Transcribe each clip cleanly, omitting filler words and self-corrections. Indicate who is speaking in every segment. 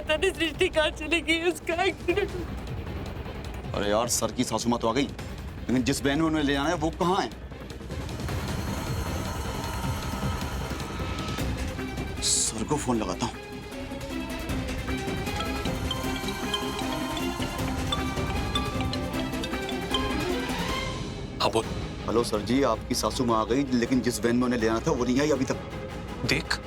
Speaker 1: पता नहीं सृष्टि कहाँ चली गई, उसका एक्सीडेंट।
Speaker 2: अरे यार, सर की सासू माँ तो आ गई, लेकिन जिस बहन में उन्हें ले जाना है वो कहाँ है? सर को फोन लगाता हूँ।
Speaker 3: हाँ बोल।
Speaker 2: हेलो सर जी, आपकी सासू माँ आ गई, लेकिन जिस वैन में उन्हें ले आना था वो नहीं आई अभी तक।
Speaker 3: देख,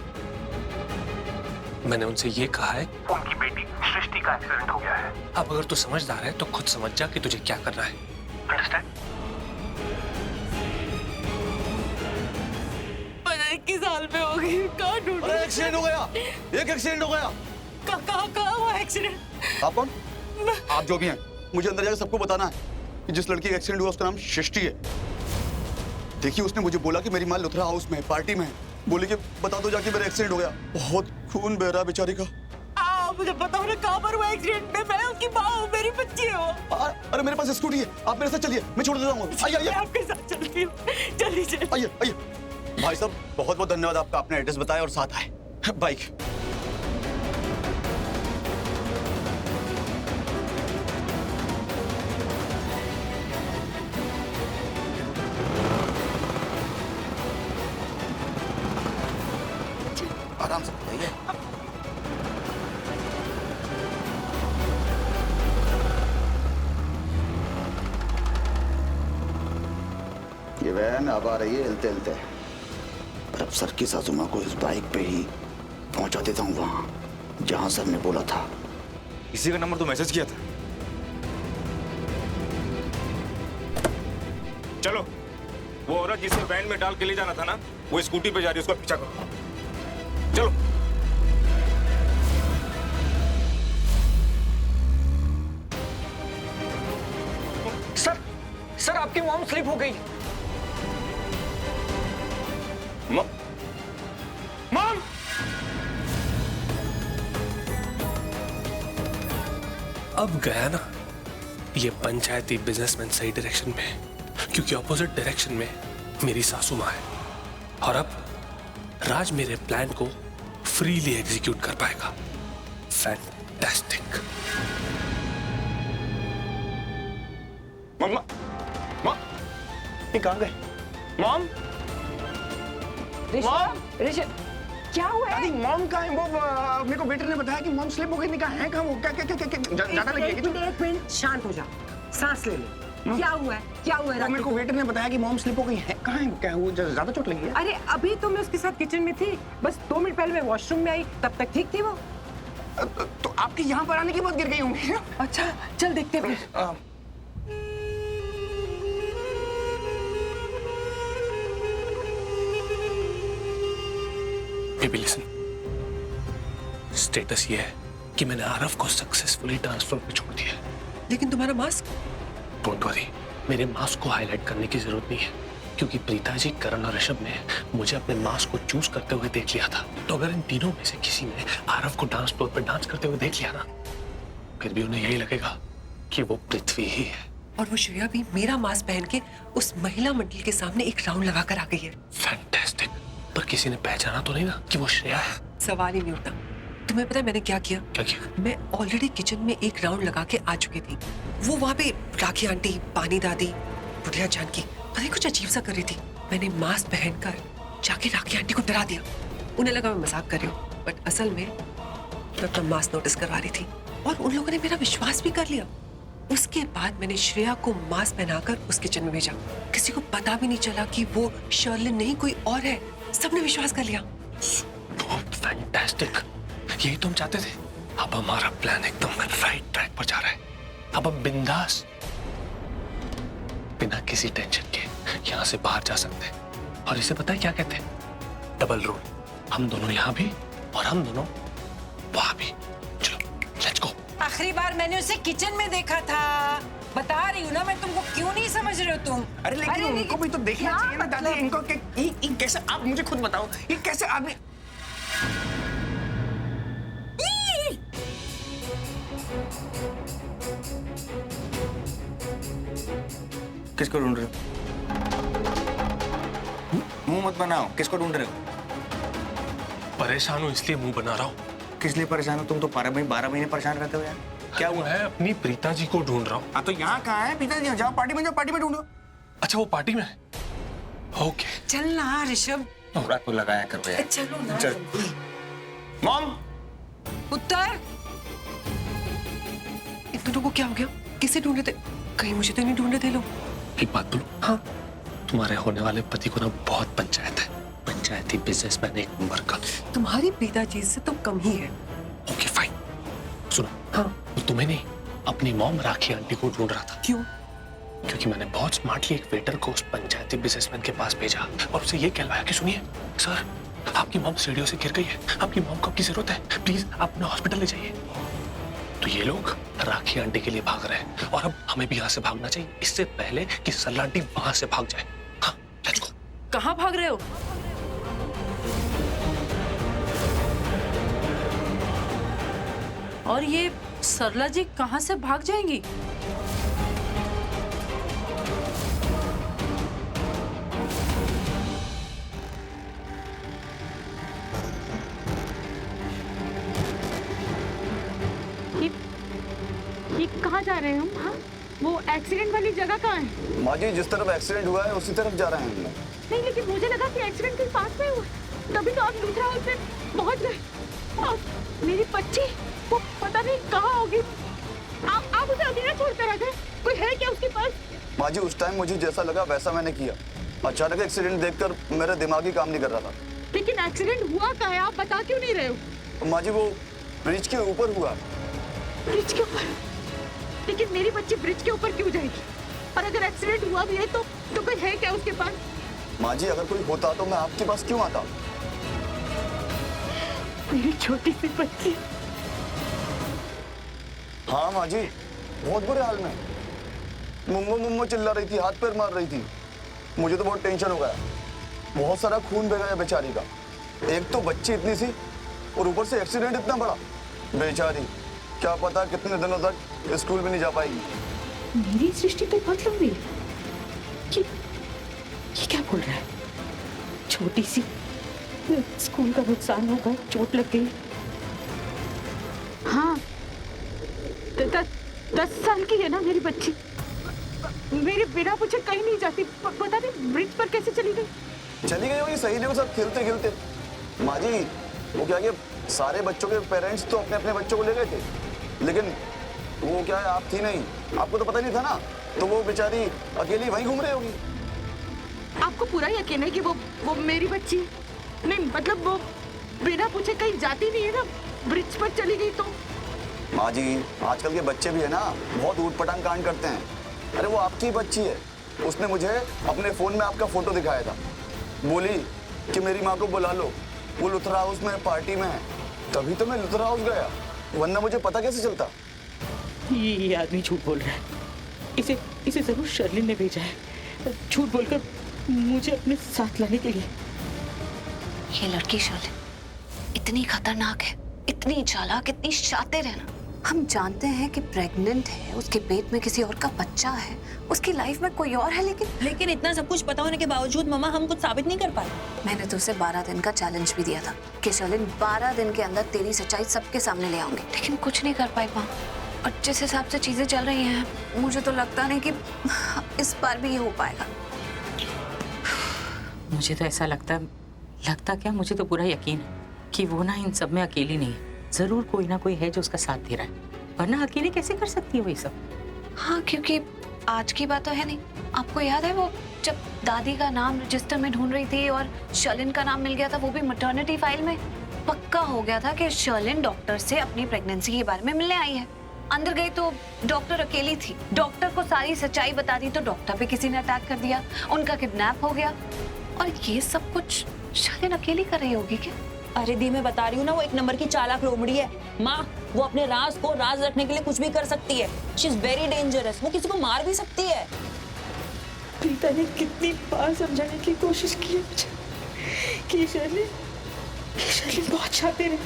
Speaker 3: मैंने उनसे ये कहा है
Speaker 4: उनकी बेटी सृष्टि का एक्सीडेंट हो गया है।
Speaker 3: अब अगर तू समझदार है तो खुद समझ जा कि तुझे क्या करना है।
Speaker 4: अंडरस्टैंड?
Speaker 1: 21 साल में हो गई, कहाँ ढूंढूं?
Speaker 2: अरे एक्सीडेंट हो गया, एक एक्सीडेंट हो गया।
Speaker 1: कहाँ हुआ एक्सीडेंट?
Speaker 2: आप कौन? आप जो भी हैं, मुझे अंदर जाकर सबको बताना है कि जिस लड़की का एक्सीडेंट हुआ उसका नाम सृष्टि है। देखिए, उसने मुझे बोला कि मेरी माँ लुथरा हाउस में है, पार्टी में है। बोली कि बता दो जाके मेरा एक्सीडेंट हो गया। बहुत खून बह रहा बेचारी का।
Speaker 1: मुझे पता हो ना कहाँ पर हुआ एक्सीडेंट में। मैं उसकी माँ हूँ, मेरी बच्ची है वो।
Speaker 2: अरे मेरे पास स्कूटी है, आप मेरे साथ चलिए, मैं छोड़ देता हूँ। आइए आइए,
Speaker 1: मैं आपके साथ चलती हूँ, चलिए।
Speaker 2: आइए आइए। भाई साहब, बहुत बहुत धन्यवाद आपका, आपने एड्रेस बताया और साथ आए। बाइक। आराम से बताइए। ये वैन अब आ रही है हिलते हिलते। पर अब सर की सासू माँ को इस बाइक पे ही पहुंचा देता हूँ वहां जहां सर ने बोला था।
Speaker 5: इसी का नंबर तो मैसेज किया था। चलो, वो औरत जिसे वैन में डाल के ले जाना था ना, वो स्कूटी पे जा रही है, उसका पीछा करो। चलो।
Speaker 4: सर आपकी मॉम स्लिप हो गई।
Speaker 5: मॉम!
Speaker 3: अब गया ना ये पंचायती बिजनेसमैन सही डायरेक्शन में, क्योंकि ऑपोजिट डायरेक्शन में मेरी सासू माँ है। और अब राज मेरे प्लान को फ्रीली एग्जीक्यूट कर पाएगा। फैंटास्टिक।
Speaker 5: मम्मा, मॉम, ये कहाँ गए? मॉम,
Speaker 6: ऋषभ, क्या हुआ है?
Speaker 4: दादी मॉम कहाँ है? वो मेरे को वेटर ने बताया कि मॉम स्लिप हो गई। निकाह है कहाँ वो? क्या ज्यादा लगी है?
Speaker 6: एक मिनट शांत हो जा, सांस ले ले। क्या हुआ है? क्या हुआ है?
Speaker 4: मेरे को वेटर ने बताया कि मॉम स्लिप हो गई है। कहाँ है? क्या वो ज्यादा चोट लगी है?
Speaker 6: अरे अभी तो मैं उसके साथ किचन में थी, बस 2 मिनट पहले मैं वॉशरूम में आई, तब तक ठीक थी वो।
Speaker 4: तो आपके यहाँ पर आने के बाद गिर गई होंगी।
Speaker 6: अच्छा चल देखते हैं।
Speaker 3: बेबी लिसन, स्टेटस ये है कि मैंने आरव को सक्सेसफुली डांस फ्लोर पे छोड़ दिया है।
Speaker 6: लेकिन तुम्हारा मास्क?
Speaker 3: डोंट वरी, मेरे मास्क को हाईलाइट करने की जरूरत नहीं है, क्योंकि प्रीता जी, करण और ऋषभ ने मुझे अपने मास्क को चूज करते हुए देख लिया था। तो अगर इन तीनों में से किसी ने आरव को डांस फ्लोर पर डांस करते हुए देख लिया ना, फिर भी उन्हें यही लगेगा कि वो पृथ्वी ही है।
Speaker 6: और वो श्रेया भी मेरा मास्क पहन के उस महिला मंडल के सामने एक राउंड लगा कर आ गई है।
Speaker 3: फैंटास्टिक। पर किसी ने पहचाना तो नहीं ना कि वो श्रेया है?
Speaker 6: सवाल ही नहीं उठता। तुम्हें पता है मैंने क्या किया?
Speaker 3: क्या किया?
Speaker 6: मैं ऑलरेडी किचन में एक राउंड लगा के आ चुकी थी। वो वहाँ पे राखी आंटी, पानी दादी, बुढ़िया जानकी पता नहीं कुछ अजीब सा कर रही थी। मैंने मास्क पहनकर जाके राखी आंटी को डरा दिया। उन्हें लगा मैं मजाक कर रही हूँ, बट असल में मैं अपना मास्क नोटिस करवा रही थी और उन लोगों ने मेरा विश्वास भी कर लिया। उसके बाद मैंने श्रेया को मास्क पहनाकर उस किचन में भेजा। किसी को पता भी नहीं चला कि वो शर्लिन नहीं कोई और है। सबने विश्वास कर लिया।
Speaker 3: फैंटास्टिक, यही तुम चाहते थे। अब हमारा प्लान एकदम राइट ट्रैक पर जा रहा है। अब हम बिंदास बिना किसी टेंशन के यहाँ से बाहर जा सकते हैं। और इसे पता है क्या कहते हैं? Double rule. हम दोनों यहाँ भी और हम दोनों वहां भी। चलो लेट्स गो।
Speaker 7: आखिरी बार मैंने उसे किचन में देखा था। बता रही हूँ ना मैं तुमको, क्यों नहीं समझ रहे हो तुम?
Speaker 4: अरे लेकिन उनको भी तो देखना चाहिए ना दादी। इनको कैसे, आप मुझे खुद बताओ, ये कैसे आदमी। किसको ढूंढ रहे हो? मुंह मत बनाओ। किसको ढूंढ रहे हो?
Speaker 3: परेशान हूं इसलिए मुंह बना रहा हूं।
Speaker 4: किस लिए परेशान हो? तुम तो 12 महीने परेशान रहते हो यार। क्या हुआ?
Speaker 3: मैं अपनी प्रीता जी को ढूंढ रहा हूँ।
Speaker 4: हाँ तो यहाँ कहाँ है पिताजी? जाओ पार्टी में, जाओ पार्टी में ढूंढो।
Speaker 3: अच्छा वो पार्टी में? ओके
Speaker 6: चल ना ऋषभ,
Speaker 4: पूरा तो लगाया करो यार।
Speaker 6: चलो ना
Speaker 4: चल।
Speaker 6: जल्दी।
Speaker 4: मॉम,
Speaker 6: उत्तर, इन दोनों को क्या हो गया? किसे ढूंढ रहे थे? कहीं मुझे तो नहीं ढूंढ रहे थे लोग।
Speaker 3: एक बात बोलूं?
Speaker 6: हाँ
Speaker 3: तुम्हारे होने वाले पति को ना बहुत पंचायत है, पंचायती बिजनेसमैन एक नंबर का।
Speaker 6: तुम्हारी प्रीता जी से तो कम ही है।
Speaker 3: ओके फाइन, सुनो।
Speaker 6: हाँ
Speaker 3: वो तुम्हें नहीं, अपनी मॉम राखी आंटी को ढूंढ रहा था।
Speaker 6: क्यों?
Speaker 3: क्योंकि मैंने बहुत स्मार्टली एक वेटर को उस पंचायती बिजनेसमैन के पास भेजा और उसे ये कहलवाया कि सुनिए सर, आपकी मॉम सीढ़ियों से गिर गई है, आपकी मॉम को आपकी जरूरत है, प्लीज आप उन्हें हॉस्पिटल ले जाइए। तो ये लोग राखी आंटी के लिए भाग रहे हैं और अब हमें भी यहाँ से भागना चाहिए इससे पहले कि सरला आंटी वहां से भाग जाए। हाँ लेट्स गो।
Speaker 1: कहाँ भाग रहे हो? और ये सरला जी कहाँ से भाग जाएंगी?
Speaker 8: ये कहाँ जा रहे हैं हम? हाँ? वो एक्सीडेंट वाली जगह कहाँ है?
Speaker 2: माँ जी जिस तरफ एक्सीडेंट हुआ है उसी तरफ जा रहे हैं हम लोग।
Speaker 8: नहीं लेकिन मुझे लगा कि एक्सीडेंट के पास में हुआ, तभी तो आप लुथरा हाउस में पहुँच गए। और मेरी बच्ची वो पता नहीं कहाँ होगी। आप उसे अभी ना छोड़ कर आ गए। कोई है क्या उसके पास?
Speaker 2: माँ जी उस टाइम मुझे जैसा लगा वैसा मैंने किया। अचानक एक्सीडेंट देखकर मेरा दिमाग ही काम नहीं कर रहा था।
Speaker 8: लेकिन एक्सीडेंट हुआ कहाँ है? आप बता क्यों नहीं रहे हो?
Speaker 2: माँ जी वो ब्रिज के ऊपर हुआ।
Speaker 8: ब्रिज के ऊपर? लेकिन मेरी बच्ची ब्रिज के ऊपर क्यों जाएगी? और अगर एक्सीडेंट हुआ भी है तो कोई है क्या उसके पास?
Speaker 2: माँ जी अगर कोई होता तो मैं आपके पास क्यों आता?
Speaker 8: मेरी छोटी सी बच्ची।
Speaker 2: हाँ माँ जी बहुत बुरे हाल में, मुम्मो मुम्मो चिल्ला रही थी, हाथ पैर मार रही थी। मुझे तो बहुत टेंशन हो गया, बहुत सारा खून बह गया बेचारी का। एक तो बच्ची इतनी सी और ऊपर से एक्सीडेंट इतना बड़ा। बेचारी क्या पता कितने दिनों तक स्कूल में नहीं जा पाएगी।
Speaker 8: मेरी सृष्टि तो बहुत लंबी है। ये क्या बोल रहा है? छोटी सी, स्कूल का नुकसान हो गया, चोट लग गई। हाँ 10 साल की है ना मेरी बच्ची। मेरे बिना पूछे कहीं नहीं जाती। पता नहीं ब्रिज पर कैसे चली गई
Speaker 2: होगी सहेलियों के साथ खेलते खेलते। माँ जी वो क्या कि सारे बच्चों के पेरेंट्स तो अपने अपने बच्चों को ले गए थे, लेकिन वो क्या है आप थी नहीं, आपको तो पता नहीं था ना, तो वो बेचारी अकेली वहीं घूम रही होगी।
Speaker 8: आपको पूरा यकीन है कि वो मेरी बच्ची नहीं, मतलब वो बिना पूछे कहीं जाती नहीं है ना, ब्रिज पर चली गई तो?
Speaker 2: माँ जी आजकल के बच्चे भी है ना बहुत ऊटपटांग कांड करते हैं। अरे वो आपकी बच्ची है, उसने मुझे अपने फोन में आपका फोटो दिखाया था, बोली कि मेरी माँ को बुला लो, वो लुथरा हाउस में पार्टी में है। तभी तो मैं लुथरा हाउस गया, वरना मुझे पता कैसे चलता।
Speaker 1: ये आदमी झूठ बोल रहा है। इसे जरूर शर्लिन ने भेजा है, झूठ बोलकर मुझे अपने साथ लाने के लिए।
Speaker 9: ये लड़की शर्लिन इतनी खतरनाक है, इतनी चालाक, इतनी शातिर है ना। हम जानते हैं कि प्रेग्नेंट है, उसके पेट में किसी और का बच्चा है, उसकी लाइफ में कोई और है, लेकिन
Speaker 1: इतना सब कुछ पता होने के बावजूद मम्मा हम कुछ साबित नहीं कर पाए।
Speaker 9: मैंने तो उसे 12 दिन का चैलेंज भी दिया था कि शर्लिन 12 दिन के अंदर तेरी सच्चाई सबके सामने ले आऊंगी, लेकिन कुछ नहीं कर पाई माँ। और जिस हिसाब से चीजें चल रही हैं, मुझे तो लगता नहीं कि इस बार भी ये हो पाएगा।
Speaker 10: मुझे तो ऐसा लगता क्या, मुझे तो पूरा यकीन है कि वो ना इन सब में अकेली नहीं है। जरूर कोई ना कोई है जो उसका साथ दे रहा है, वरना अकेले कैसे कर सकती है वो ये सब?
Speaker 9: हाँ क्योंकि आज की बात तो है नहीं। आपको याद है वो जब दादी का नाम रजिस्टर में ढूंढ रही थी और शर्लिन का नाम मिल गया था, वो भी मैटरनिटी फाइल में। पक्का हो गया था कि शर्लिन डॉक्टर से अपनी प्रेगनेंसी के बारे में मिलने आई है। अंदर गई तो डॉक्टर अकेली थी, डॉक्टर को सारी सच्चाई बता दी तो डॉक्टर पे किसी ने अटैक कर दिया, उनका किडनैप हो गया। और ये सब कुछ शर्लिन अकेली कर रही होगी क्या?
Speaker 1: अरे दी मैं बता रही हूँ ना, वो एक नंबर की चालाक लोमड़ी है माँ। वो अपने राज को राज रखने के लिए कुछ भी कर सकती है। शी इज वेरी डेंजरस, वो किसी को मार भी सकती है।
Speaker 8: प्रीता ने कितनी बार समझाने की कोशिश की है मुझे कि शर्लिन बहुत शातिर है,